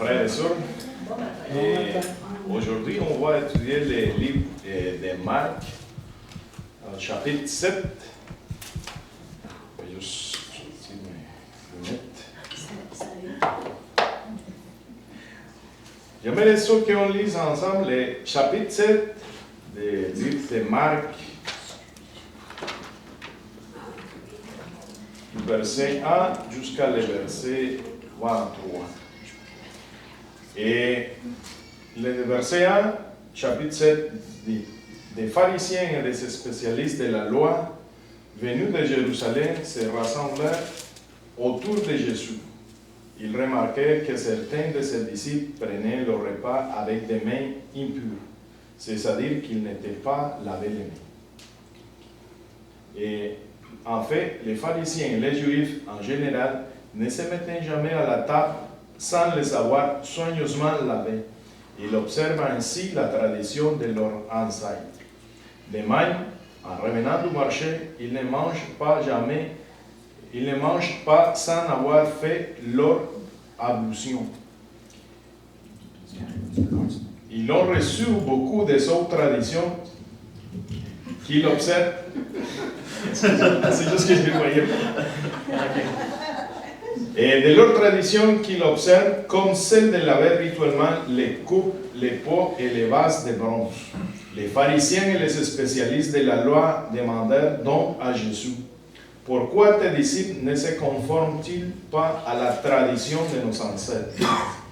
Frères et sœurs, aujourd'hui on va étudier les livres de Marc, chapitre 7. Je vais juste sortir mes lunettes. J'aimerais sûr qu'on lise ensemble le chapitre 7 du livre de Marc, du verset 1 jusqu'à le verset 23. Et le verset 1, chapitre 7, dit: des pharisiens et des spécialistes de la loi venus de Jérusalem se rassemblèrent autour de Jésus. Ils remarquèrent que certains de ses disciples prenaient le repas avec des mains impures, c'est-à-dire qu'ils n'étaient pas lavés les mains. Et en fait, les pharisiens et les juifs en général ne se mettaient jamais à la table sans les avoir soigneusement lavés. Ils observent ainsi la tradition de leurs ancêtres. De même, en revenant du marché, ils ne mangent pas sans avoir fait leur ablution. Ils ont reçu beaucoup des autres traditions qu'ils observent. C'est juste que je ne voyais pas. Et de leur tradition qu'ils observent comme celle de laver rituellement les coupes, les pots et les vases de bronze. Les pharisiens et les spécialistes de la loi demandèrent donc à Jésus: pourquoi tes disciples ne se conforment-ils pas à la tradition de nos ancêtres?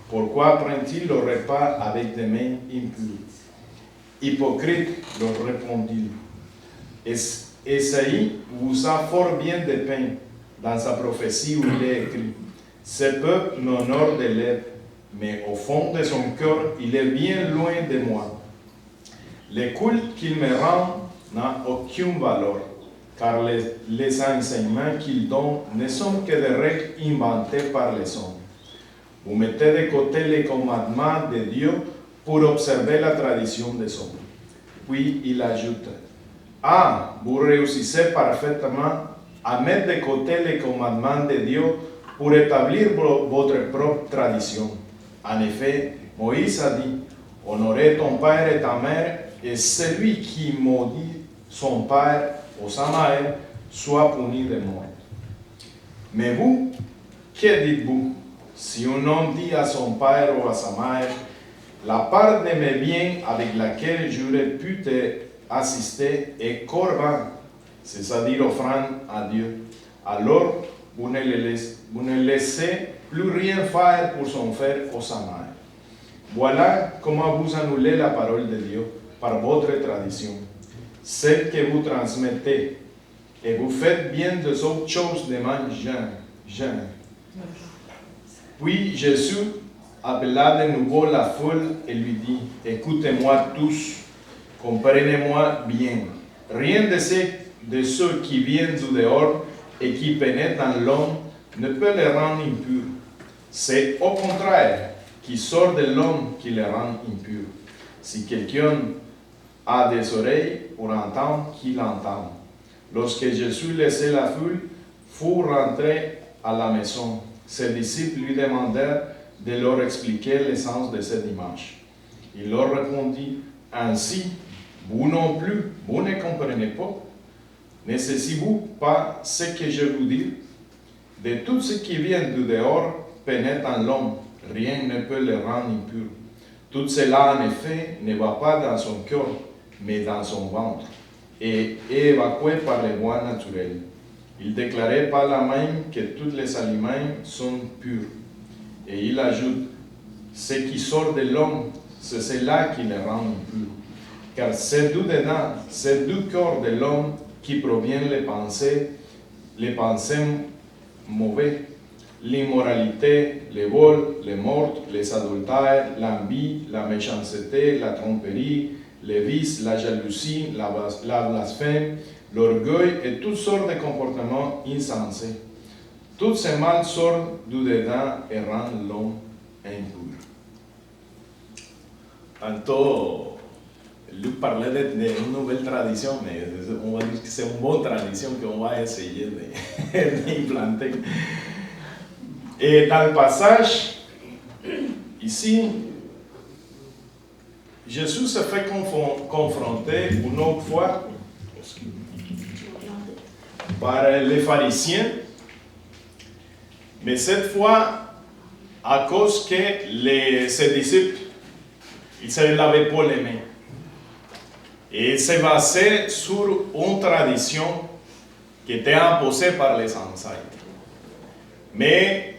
Pourquoi prennent-ils le repas avec des mains impures? Hypocrite, leur répondit-il. Ésaïe vous a fort bien dépeint dans sa prophétie où il est écrit: ce peuple m'honore de lèvres, mais au fond de son cœur, il est bien loin de moi. Le culte qu'il me rend n'a aucune valeur, car les enseignements qu'il donne ne sont que des règles inventées par les hommes. Vous mettez de côté les commandements de Dieu pour observer la tradition des hommes. Puis il ajoute: ah, vous réussissez parfaitement à mettre de côté les commandements de Dieu pour établir votre propre tradition. En effet, Moïse a dit: honorez ton père et ta mère, et celui qui maudit son père ou sa mère soit puni de mort. Mais vous, que dites-vous? Si un homme dit à son père ou à sa mère: la part de mes biens avec laquelle j'aurais pu assister est corban, c'est-à-dire offrande à Dieu, alors vous ne laissez plus rien faire pour son frère ou sa mère. Voilà comment vous annulez la parole de Dieu par votre tradition, celle que vous transmettez, et vous faites bien des autres choses de même genre. Puis Jésus appela de nouveau la foule et lui dit: écoutez-moi tous, comprenez-moi bien. Rien de ceux qui viennent du dehors et qui pénètrent dans l'homme ne peut les rendre impurs. C'est au contraire qui sort de l'homme qui les rend impurs. Si quelqu'un a des oreilles pour entendre, qu'il entende. Lorsque Jésus laissait la foule, fut rentré à la maison. Ses disciples lui demandèrent de leur expliquer le sens de cette image. Il leur répondit: ainsi, vous non plus, vous ne comprenez pas? Ne saisissez-vous pas ce que je vous dis? De tout ce qui vient du dehors pénètre en l'homme, rien ne peut le rendre impur. Tout cela, en effet, ne va pas dans son cœur, mais dans son ventre, et est évacué par les voies naturelles. Il déclarait par la même que tous les aliments sont purs. Et il ajoute: ce qui sort de l'homme, c'est cela qui le rend impur. Car c'est du dedans, c'est du cœur de l'homme qui proviennent les pensées mauvaises, l'immoralité, les vols, les meurtres, les adultères, l'envie, la méchanceté, la tromperie, les vices, la jalousie, la blasphème, l'orgueil et toutes sortes de comportements insensés. Tous ces mal sortent du dedans et rendent l'homme impur. Tantôt, Luc parlait d'une nouvelle tradition, mais on va dire que c'est une bonne tradition qu'on va essayer d'implanter. Et dans le passage, ici, Jésus se fait confronter une autre fois par les pharisiens, mais cette fois à cause que ses disciples, ils ne se lavaient pas les mains. Et il s'est basé sur une tradition qui était imposée par les ancêtres. Mais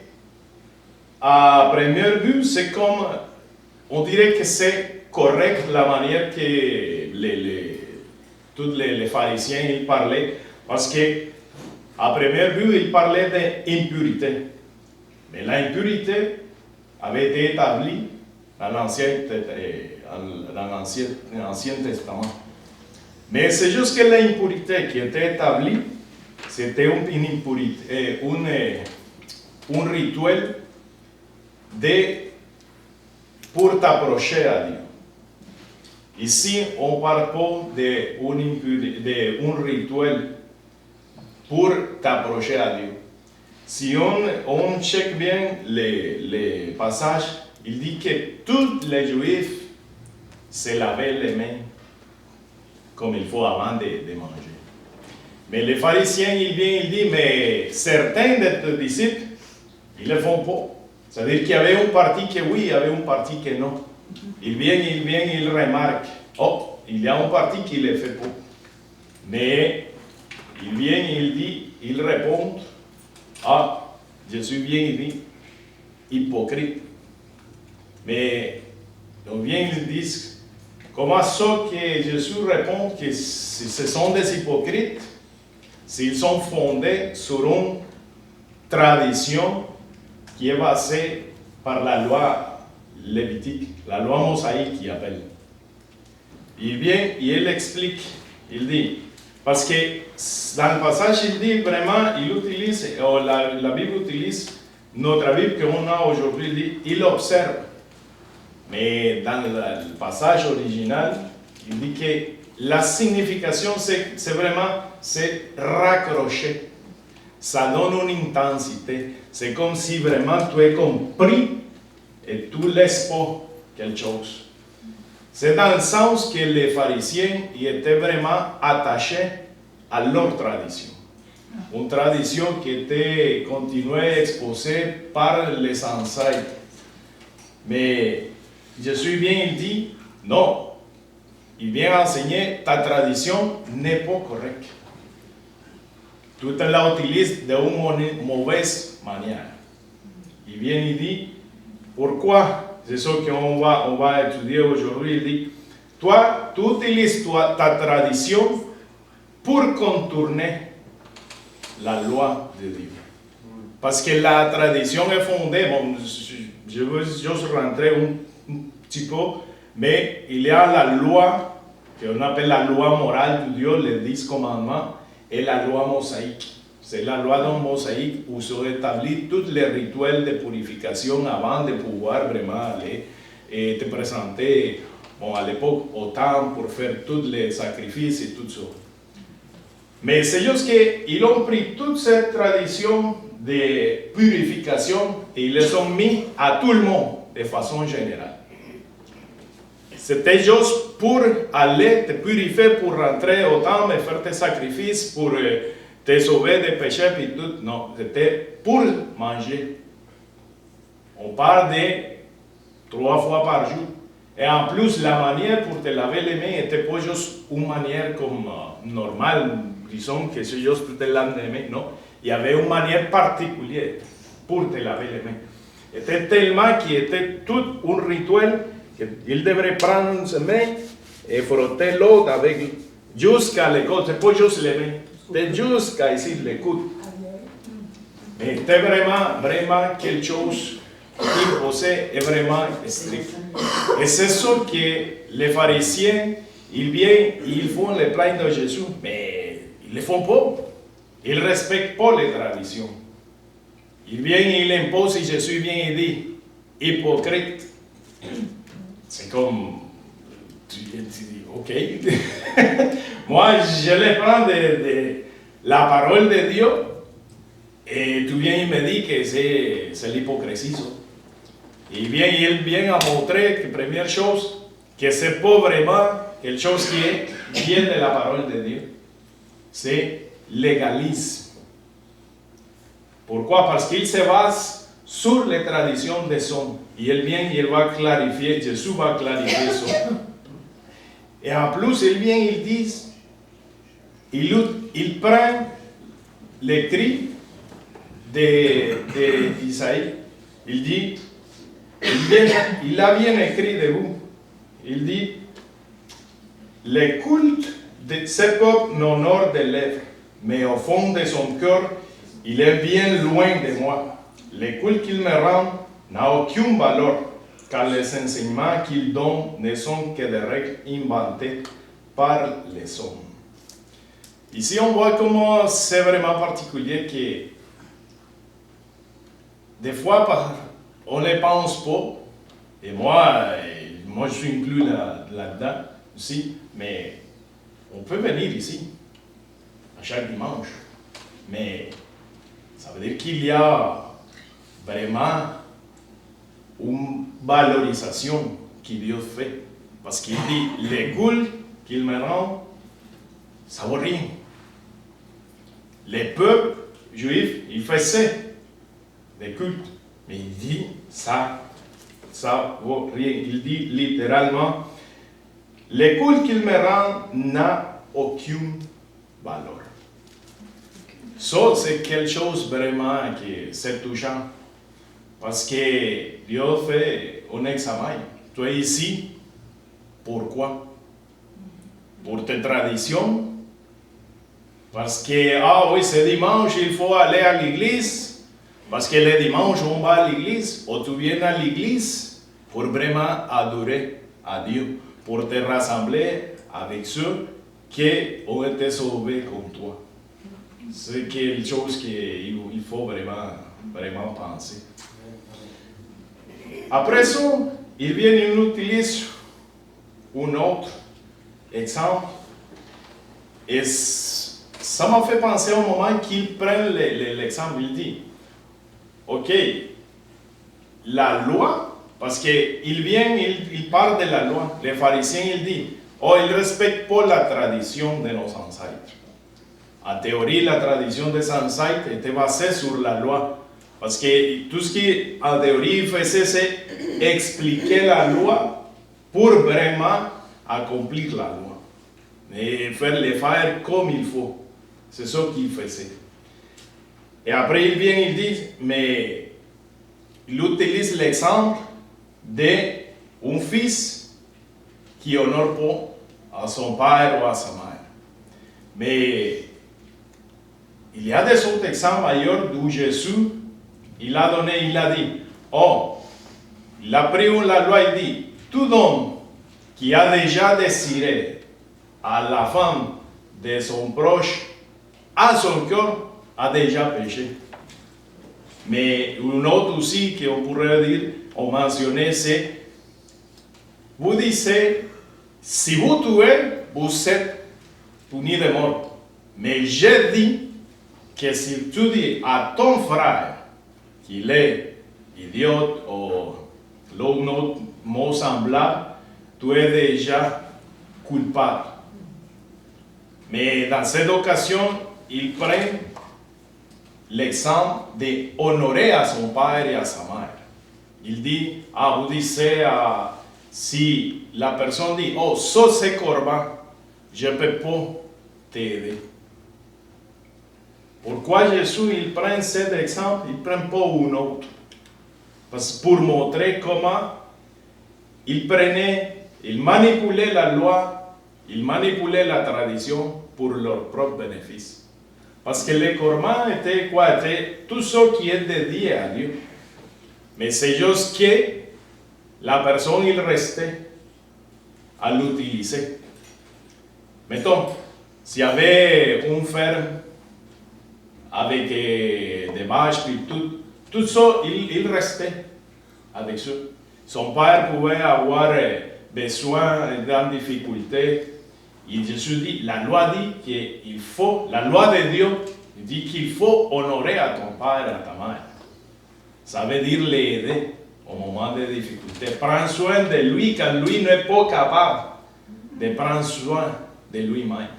à première vue, c'est comme, on dirait que c'est correct la manière que tous les pharisiens ils parlaient, parce que à première vue, ils parlaient d'impurité. Mais l'impurité avait été établie dans l'Ancien Testament. Mais c'est juste que l'impurité qui était établie, c'était une impurité, un rituel pour t'approcher à Dieu. Ici, on ne parle pas d'un rituel pour t'approcher à Dieu. Si on check bien les passages, il dit que tous les Juifs se lavaient les mains comme il faut avant de manger. Mais les pharisiens, ils disent, mais certains de tes disciples, ils ne le font pas. C'est-à-dire qu'il y avait une partie que oui, il y avait une partie que non. Ils viennent, ils remarquent, oh, il y a une partie qui ne le fait pas. Mais ils viennent, ils répondent, ah, Jésus vient, il dit, hypocrite. Mais on vient, ils disent, comment ça que Jésus répond que ce sont des hypocrites, s'ils sont fondés sur une tradition qui est basée par la loi lévitique, la loi mosaïque qu'il appelle. Il vient et il explique, il dit, parce que dans le passage, il dit vraiment, il utilise, la Bible utilise notre Bible qu'on a aujourd'hui, il dit, il observe. Mais dans le passage original, il dit que la signification, c'est vraiment, c'est raccrocher. Ça donne une intensité. C'est comme si vraiment tu es compris et tu laisses pas quelque chose. C'est dans le sens que les pharisiens ils étaient vraiment attachés à leur tradition. Une tradition qui était continuée, exposée par les ancêtres. Mais Jésus vient et dit, non, il vient enseigner, ta tradition n'est pas correcte. Tu la utilises d'une mauvaise manière. Il vient et dit, pourquoi? C'est ce qu'on va étudier aujourd'hui. Il dit, toi, tu utilises ta tradition pour contourner la loi de Dieu. Parce que la tradition est fondée, bon, je veux juste rentrer un petit peu, mais il y a la loi, qu'on appelle la loi morale de Dieu, les 10 commandements, et la loi mosaïque. C'est la loi d'un mosaïque où sont établis tous les rituels de purification avant de pouvoir vraiment aller et te présenter, bon, à l'époque, au temple pour faire tous les sacrifices et tout ça. Mais c'est juste qu'ils ont pris toute cette tradition de purification et ils les ont mis à tout le monde de façon générale. C'était juste pour aller te purifier, pour rentrer au temple et faire tes sacrifices, pour te sauver des péchés et tout. Non, c'était pour manger. On parle de 3 fois par jour. Et en plus, la manière pour te laver les mains n'était pas juste une manière comme normale, disons que c'est juste pour te laver les mains. Non, il y avait une manière particulière pour te laver les mains. C'était tellement qu'il était tout un rituel qu'il devrait prendre ses mains et frotter l'autre avec jusqu'à l'écoute. C'est pas juste les mains, c'est jusqu'à ici l'écoute. Mais c'était vraiment quelque chose imposé et vraiment strict. Et c'est sûr que les pharisiens, ils viennent, ils font les plaintes de Jésus, mais ils ne le font pas. Ils ne respectent pas les traditions. Ils viennent, ils imposent et Jésus vient et dit, hypocrite. C'est comme, tu dis, ok. Moi, je les prends de la parole de Dieu. Et tu viens et me dis que c'est l'hypocrisie. Ça. Et il vient à montrer que première chose, que c'est pas vraiment quelque chose qui est bien de la parole de Dieu. C'est l'égalisme. Pourquoi? Parce qu'il se base sur les traditions des hommes. Et il vient, il va clarifier, Jésus va clarifier ça. Et en plus, il vient, il dit, il prend l'écrit d'Isaïe. Il dit, il a bien écrit de vous. Il dit, le culte de ce peuple n'honore des lèvres, mais au fond de son cœur, il est bien loin de moi. Le culte qu'il me rend n'a aucune valeur, car les enseignements qu'il donne ne sont que des règles inventées par les hommes. Ici, on voit comment c'est vraiment particulier que des fois, on ne les pense pas, et moi je suis inclus là-dedans aussi, mais on peut venir ici à chaque dimanche, mais ça veut dire qu'il y a vraiment une valorisation que Dieu fait, parce qu'il dit, les cultes qu'il me rend, ça vaut rien. Les peuples juifs, ils faisaient des cultes, mais il dit, ça vaut rien. Il dit littéralement, le culte qu'il me rend n'a aucune valeur. Ça, c'est quelque chose vraiment qui c'est touchant. Parce que Dieu fait un examen. Tu es ici, pourquoi? Pour tes traditions? Parce que, ah oui, c'est dimanche, il faut aller à l'église. Parce que le dimanche, on va à l'église. Ou tu viens à l'église pour vraiment adorer à Dieu. Pour te rassembler avec ceux qui ont été sauvés comme toi. C'est quelque chose qu'il faut vraiment penser. Après ça, il vient et il utilise un autre exemple. Et ça m'a fait penser au moment qu'il prend l'exemple. Il dit, ok, la loi, parce qu'il vient, il parle de la loi. Les pharisiens, il dit, oh, ils ne respectent pas la tradition de nos ancêtres. En théorie, la tradition des ancêtres était basée sur la loi. Parce que tout ce qui, en théorie, il faisait, c'est expliquer la loi pour vraiment accomplir la loi. Et faire comme il faut. C'est ça qu'il faisait. Et après, il vient, il dit, mais il utilise l'exemple d'un fils qui honore pas à son père ou à sa mère. Mais il y a des autres exemples ailleurs d'où Jésus, il a dit, oh, il a pris la loi, il dit, tout homme qui a déjà désiré à la femme de son proche, à son cœur, a déjà péché. Mais une autre aussi qu'on pourrait dire, on mentionnait, c'est, vous disiez, si vous tuez, vous êtes puni de mort. Mais je dis que si tu dis à ton frère qu'il est idiote ou l'autre autre mot semblable, tu es déjà coupable. Mais dans cette occasion, il prend l'exemple d'honorer à son père et à sa mère. Il dit, vous disiez, si la personne dit, oh, ça c'est corban, je ne peux pas t'aider. Pourquoi Jésus il prend cet exemple, il ne prend pas un autre? Parce que pour montrer comment il manipulait la loi, il manipulait la tradition pour leur propre bénéfice. Parce que le corban était quoi? Était tout ce qui est dédié à Dieu. Mais c'est juste que la personne il restait à l'utiliser. Mettons, s'il y avait une ferme avec des vaches, puis tout ça, il restait avec ça. Son père pouvait avoir besoin d'une difficulté. Et Jésus dit, la loi dit qu'il faut, la loi de Dieu dit qu'il faut honorer à ton père et à ta mère. Ça veut dire l'aider. au moment des difficultés. Prends soin de lui quand lui n'est pas capable de prendre soin de lui-même.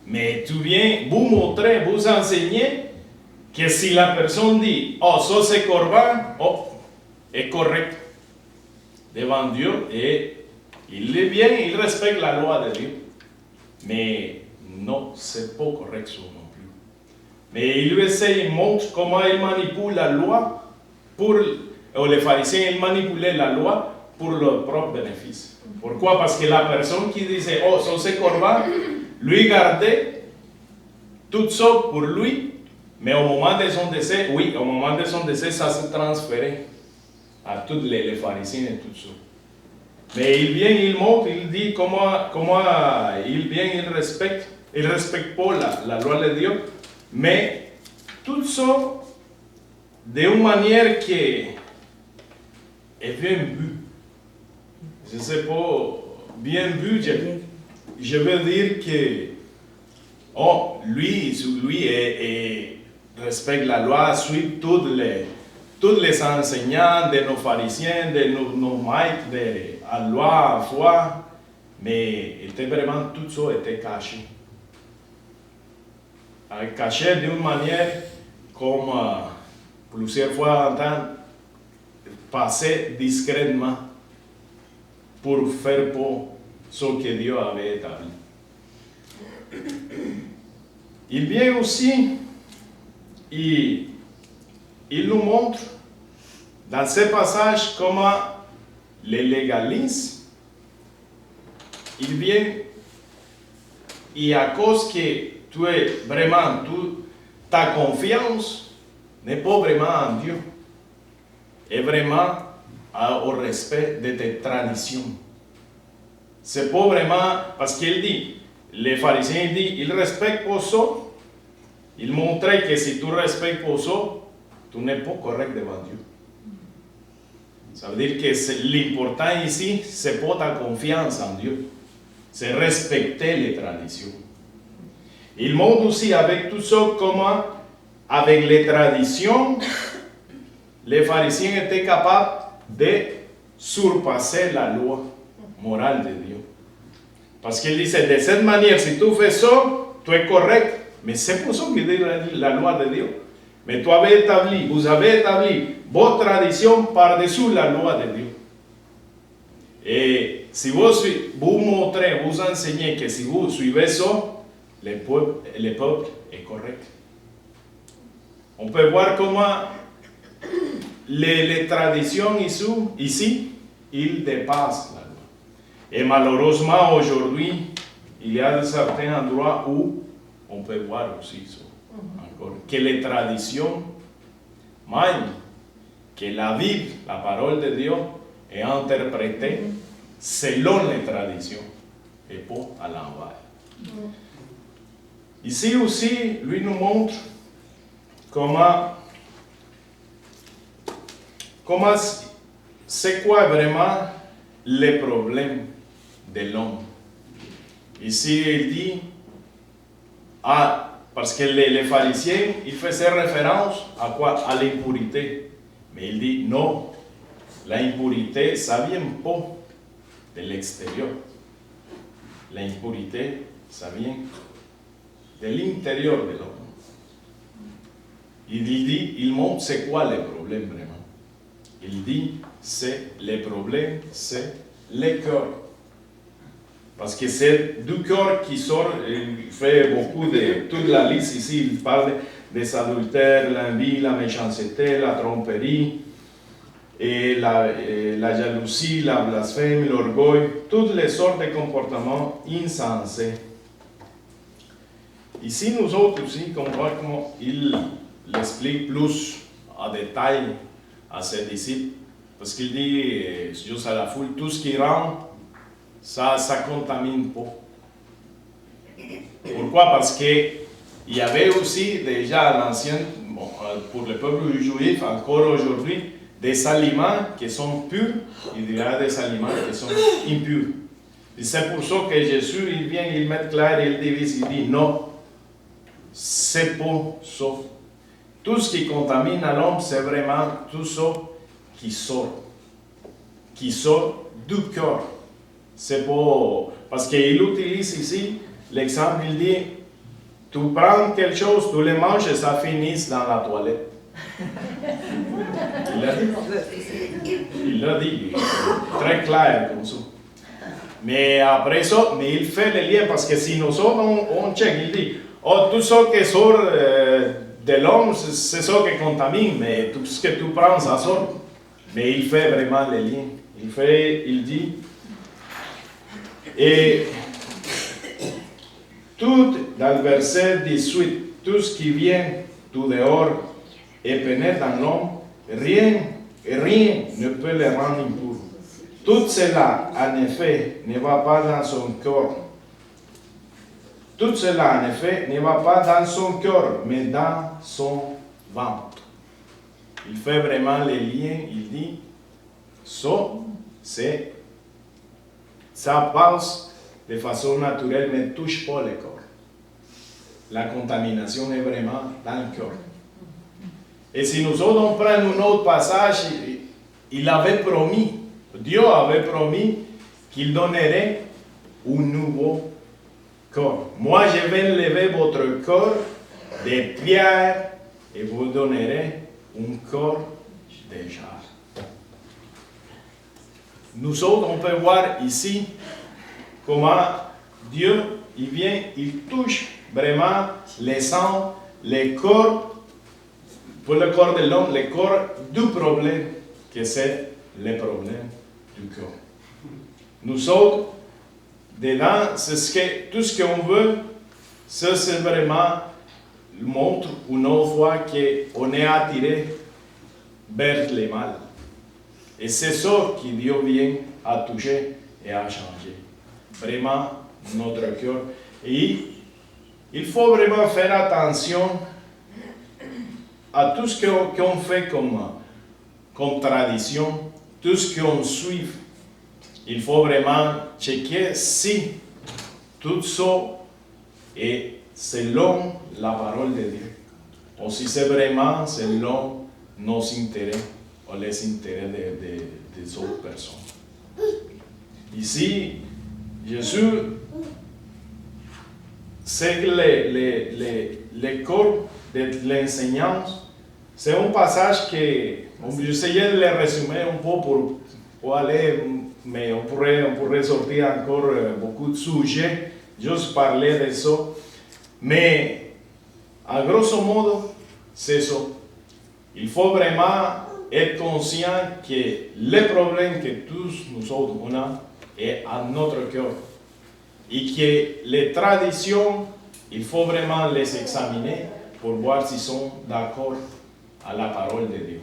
Mais tu viens vous montrer, vous enseigner que si la personne dit, oh, ça c'est corban, oh, est correct devant Dieu et il est bien, il respecte la loi de Dieu. Mais non, c'est pas correct ça non plus. Mais il essaie, il montre comment il manipule la loi les pharisiens, ils manipulaient la loi pour leur propre bénéfice. Pourquoi? Parce que la personne qui disait, oh, ça c'est corban, lui gardait tout ça pour lui, mais au moment de son décès, oui, au moment de son décès, ça se transférait à tous les pharisiens et tout ça. Mais il vient, il montre, il dit comment il vient, il respecte pas la loi de Dieu, mais tout ça d'une manière qui est bien vue. Je ne sais pas, bien vu, je veux dire que oh, lui respecte la loi, suit tous les enseignants de nos pharisiens, de nos maîtres de la loi, à foi, mais était vraiment tout ça était caché. Caché d'une manière comme plusieurs fois entendre passer discrètement pour faire pour ce que Dieu avait établi. Il vient aussi, il nous montre dans ce passage comment les légalismes, il vient, et à cause que tu es vraiment, ta confiance n'est pas vraiment en Dieu, est vraiment au respect de tes traditions. C'est pas vraiment, parce qu'il dit, les pharisiens disent, ils respectent pour ça, ils montraient que si tu respectes pour ça, tu n'es pas correct devant Dieu. Ça veut dire que l'important ici, c'est pas ta confiance en Dieu, c'est respecter les traditions. Il montre aussi avec tout ça comment, avec les traditions, les pharisiens étaient capables de surpasser la loi morale de Dieu. Parce qu'il disait, de cette manière, si tu fais ça, tu es correct. Mais c'est pour ça qu'il dit la loi de Dieu. Mais vous avez établi votre tradition par-dessus la loi de Dieu. Et si vous montrez, vous enseignez que si vous suivez ça, le peuple est correct. On peut voir comment les traditions ici, ils dépassent la loi. Et malheureusement, aujourd'hui, il y a certains endroits où on peut voir aussi ça. Encore, que les traditions, même que la Bible, la parole de Dieu, est interprétée selon les traditions et pas à l'envers. Ici aussi, lui nous montre comment c'est quoi vraiment les problèmes de l'homme. Ici, il dit, parce que les pharisiens, ils faisaient référence à quoi? À l'impurité. Mais il dit, non, l'impurité, ça ne vient pas de l'extérieur. L'impurité, ça vient de l'intérieur de l'homme. Il montre c'est quoi les problèmes vraiment. Il dit, les problèmes, c'est le cœur. Parce que c'est du cœur qui sort, il fait beaucoup de toute la liste ici, il parle des adultères, l'envie, la méchanceté, la tromperie, et la jalousie, la blasphème, l'orgueil, toutes les sortes de comportements insensés. Ici, nous autres aussi, on voit comment il l'explique plus en détail à ses disciples, parce qu'il dit, juste à la foule, tout ce qui rentre, ça contamine pas. Pourquoi? Parce qu'il y avait aussi déjà à l'ancien, pour le peuple juif, encore aujourd'hui, des aliments qui sont purs, il y a des aliments qui sont impurs. Et c'est pour ça que Jésus, il vient, il met clair, il divise, il dit non, c'est pas ça. Tout ce qui contamine à l'homme, c'est vraiment tout ça qui sort du cœur. C'est pour, parce qu'il utilise ici l'exemple, il dit, tu prends quelque chose, tu le manges et ça finit dans la toilette. Il l'a dit. Il l'a dit, très clair comme ça. Mais après ça, mais il fait le lien parce que si nous autres, on check, il dit, oh, tout ce qui sort de l'homme, c'est ça qui contamine, mais tout ce que tu prends, ça sort. Mais il fait vraiment le lien. Il dit, et tout, dans le verset 18, tout ce qui vient du dehors et pénètre dans l'homme, rien ne peut le rendre impur. Tout cela, en effet, ne va pas dans son cœur. Tout cela, en effet, ne va pas dans son cœur, mais dans son ventre. Il fait vraiment les liens, il dit, ça passe de façon naturelle, mais ne touche pas le corps. La contamination est vraiment dans le cœur. Et si nous autres, on prend un autre passage, il avait promis, Dieu avait promis qu'il donnerait un nouveau corps. Moi, je vais lever votre corps de pierre et vous donnerez un corps de jarre. Nous autres, on peut voir ici comment Dieu, il vient, il touche vraiment les sang, les corps, pour le corps de l'homme, le corps du problème, que c'est le problème du cœur. Nous autres, dedans, tout ce qu'on veut, ça c'est vraiment montre une autre fois qu'on est attiré vers le mal. Et c'est ça que Dieu vient à toucher et à changer. Vraiment, notre cœur. Et il faut vraiment faire attention à tout ce qu'on fait comme tradition, tout ce qu'on suit. Il faut vraiment checker si tout ça est selon la parole de Dieu. Ou si c'est vraiment selon nos intérêts ou les intérêts des autres personnes. Ici, Jésus, c'est que le corps de l'enseignance, c'est un passage que j'essayais de le résumer un peu pour aller, mais on pourrait sortir encore beaucoup de sujets, juste parler de ça. Mais, à grosso modo, c'est ça. Il faut vraiment être conscient que le problème que tous nous autres on a est à notre cœur. Et que les traditions, il faut vraiment les examiner pour voir s'ils sont d'accord à la parole de Dieu.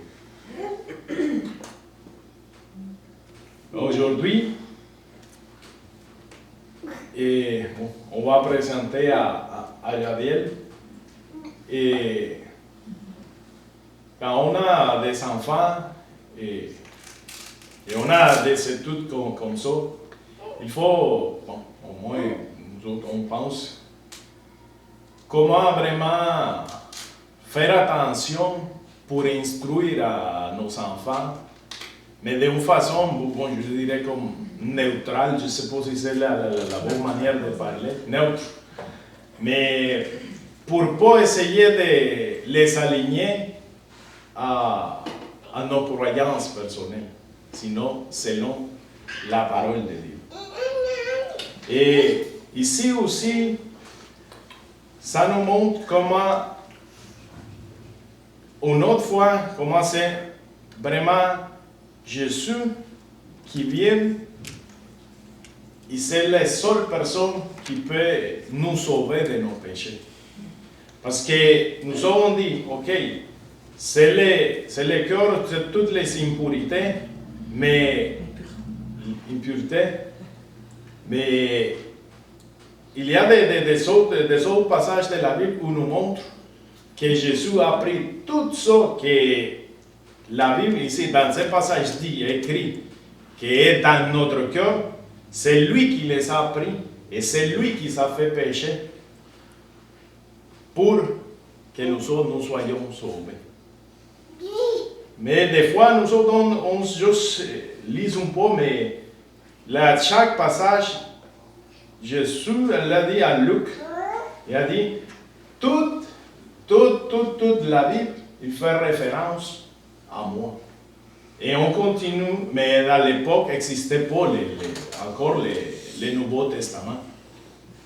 Aujourd'hui, on va présenter à Jadiel. Et quand on a des enfants et on a des études comme ça, il faut, au moins nous autres, on pense, comment vraiment faire attention pour instruire à nos enfants, mais d'une façon, je dirais comme neutrale, je ne sais pas si c'est la bonne manière de parler, neutre. Mais pour ne pas essayer de les aligner à nos croyances personnelles, sinon selon la parole de Dieu. Et ici aussi, ça nous montre comment, une autre fois, comment c'est vraiment Jésus qui vient, et c'est la seule personne qui peut nous sauver de nos péchés. Parce que nous avons dit, ok, c'est le cœur de toutes les impurités, mais il y a des autres passages de la Bible où nous montrent que Jésus a pris tout ça que la Bible ici, dans ce passage dit, écrit, qui est dans notre cœur, c'est lui qui les a pris et c'est lui qui s'est fait pécher pour que nous soyons sauvés. Mais des fois, nous autres, on juste lit un peu, mais là, chaque passage, Jésus l'a dit à Luc, il a dit, toute la Bible, il fait référence à moi. Et on continue, mais à l'époque, n'existait pas encore les Nouveaux Testaments.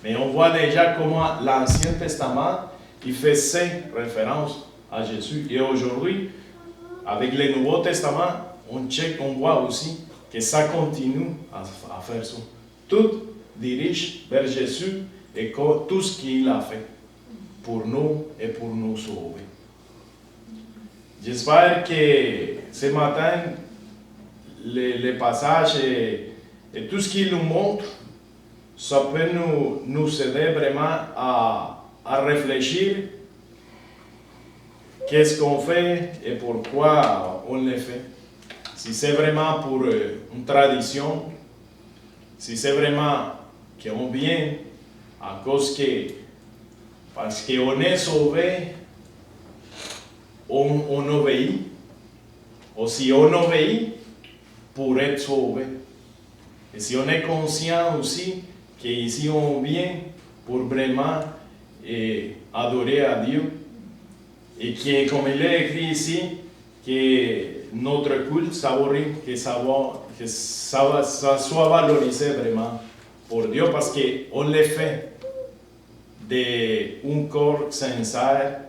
Mais on voit déjà comment l'Ancien Testament, il faisait référence à Jésus. Et aujourd'hui, avec les Nouveaux Testaments, on voit aussi que ça continue à faire ça. Tout dirige vers Jésus et tout ce qu'il a fait pour nous et pour nous sauver. J'espère que ce matin, les passages et tout ce qu'il nous montre, ça peut nous aider vraiment à réfléchir qu'est-ce qu'on fait et pourquoi on le fait. Si c'est vraiment pour une tradition, si c'est vraiment qu'on vient à cause que, parce qu'on est sauvé, on obéit, ou si on obéit pour être sauvé. Et si on est conscient aussi qu'ici on vient pour vraiment adorer à Dieu, et que, comme il est écrit ici, que notre culte savouré, que ça soit valorisé vraiment pour Dieu, parce qu'on le fait d'un corps sincère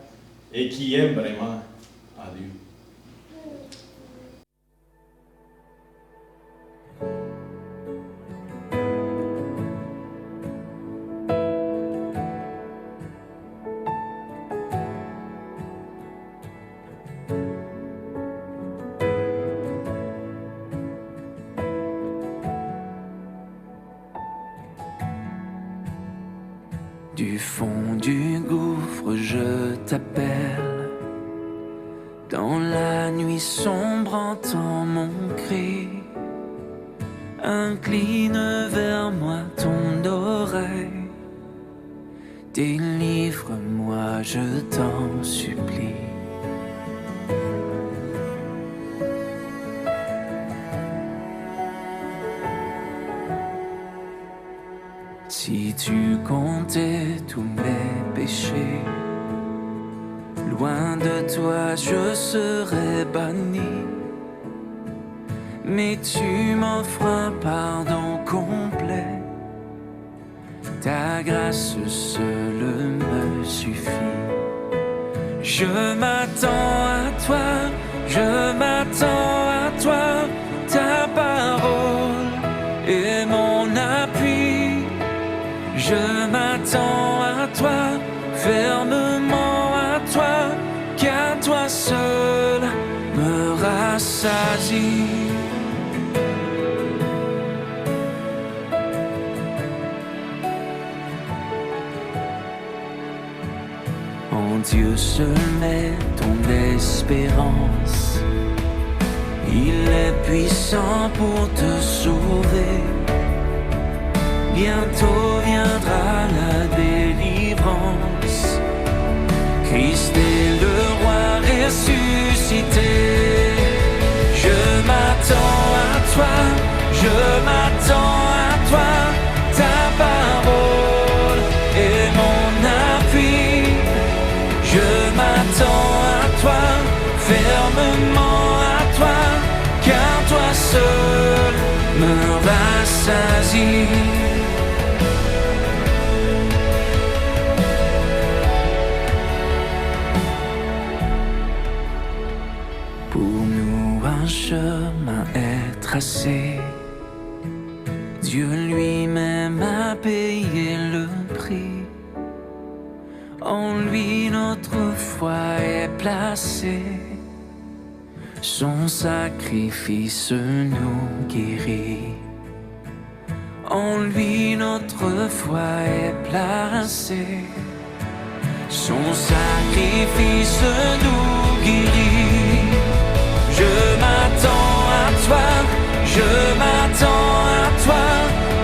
et qui aime vraiment à Dieu. Du fond du gouffre, je t'appelle. Dans la nuit sombre, entends mon cri. Incline vers moi ton oreille. Délivre-moi, je t'en supplie. Si tu comptais tous mes péchés, loin de toi je serais banni. Mais tu m'offres un pardon complet. Ta grâce seule me suffit. Je m'attends à toi, je m'attends à toi. Ta parole est mon appui. Je m'attends à toi, fermement à toi, car toi seul me rassasie. En Dieu seul met ton espérance. Il est puissant pour te sauver. Bientôt viendra la délivrance. Christ est le roi ressuscité. Je m'attends à toi, je m'attends à toi. Ta parole est mon appui. Je m'attends à toi, fermement à toi, car toi seul me rassasie. Chemin est tracé. Dieu lui-même a payé le prix. En lui notre foi est placée. Son sacrifice nous guérit. En lui notre foi est placée. Son sacrifice nous guérit. Je m'attends à toi, je m'attends à toi.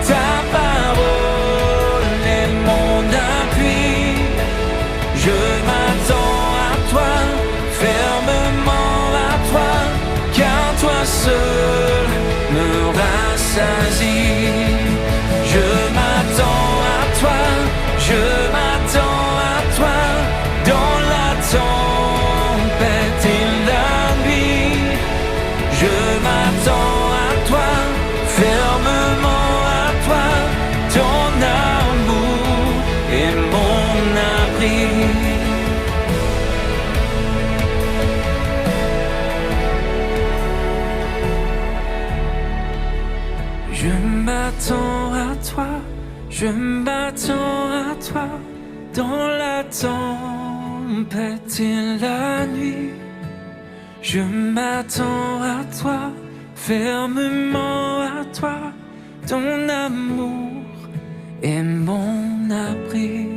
Ta parole est mon appui. Je m'attends à toi, fermement à toi, Je m'attends à toi, je m'attends à toi, dans la tempête et la nuit. Je m'attends à toi, fermement à toi, ton amour est mon abri.